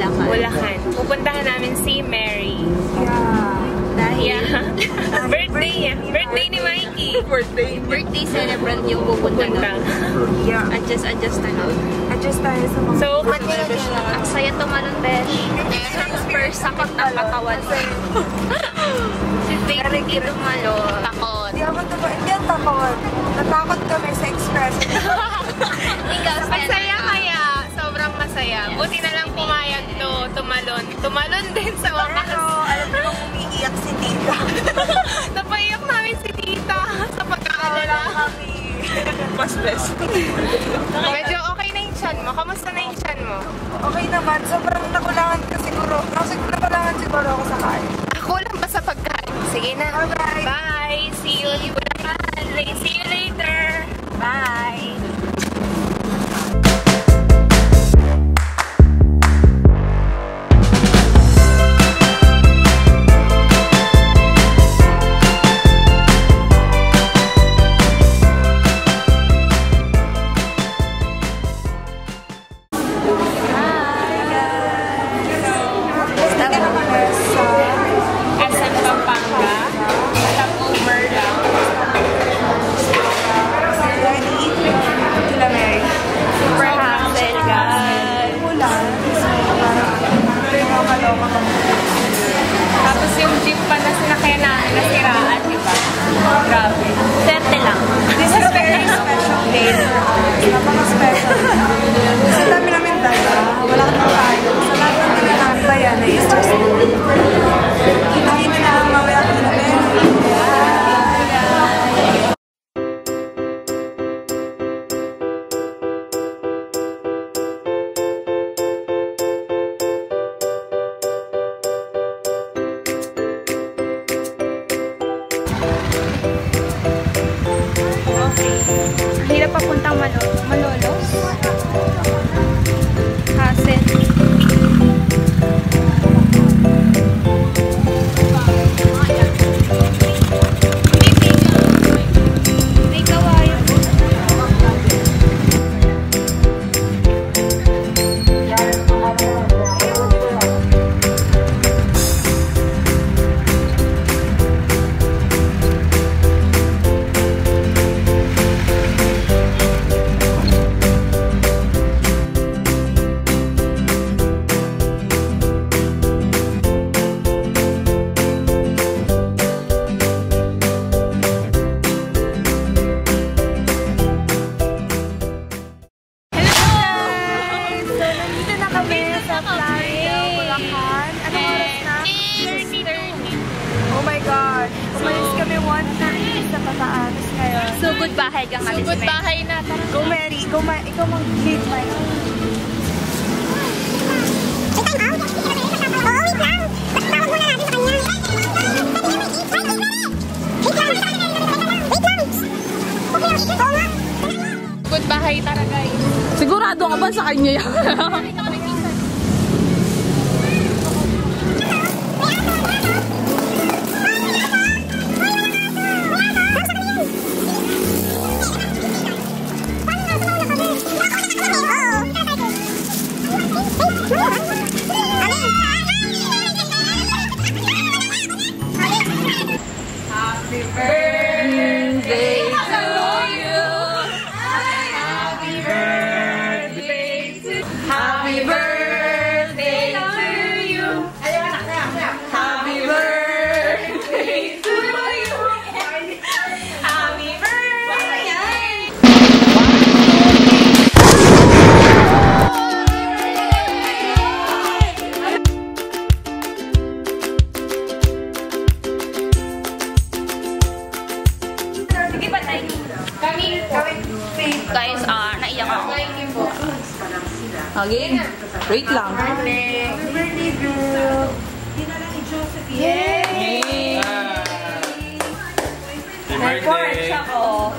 Bulacan. Bulacan. Pupuntahan namin si Mary. Dahil birthday niya. Birthday ni Mikey. birthday celebrant yung pupunta na. Adjust na lang. Adjust tayo sa mga... So, Ang saya tumalon, besh. First sakot ng katawan. Si Faith hindi tumalon. Takot. Hindi ako takot. Natakot kami sa express. masaya kaya. Sobrang masaya. Buti na lang pumayag to. Tumalon din sa wakas. Pero alam mo bang umiiyak si tita. Napaiyak namin si tita sa pagkaalala. Kami. Mas best. Medyo okay na yung chan mo. Kamusta na yung chan mo? Okay naman. Sobrang nakulangan ka siguro. Nakulangan siguro ako sa kain. Ako lang ba sa pagkain? Sige na. Bye. Bye. See you later. Bye. Tapos yung jeep pa na sinakyan namin, nasiraan, di ba? Grabe. Swerte lang. This is very special day. Napaka-special. Sa dami namin dala, wala kang tayo. Sa lahat ng pinanakbaya na is just hindi na mamaya ko na rin. Hirap papuntang Malolos. Hassel. May kawayan. Sugod bahay kang Sugod bahay na. Go Mary, ikaw mag-lead man. Sugod bahay tara guys. Sigurado ka ba sa kanya yan? Guys, naiyak ako. Again, wait lang. Birthday girl. Yay! Happy birthday! Ako.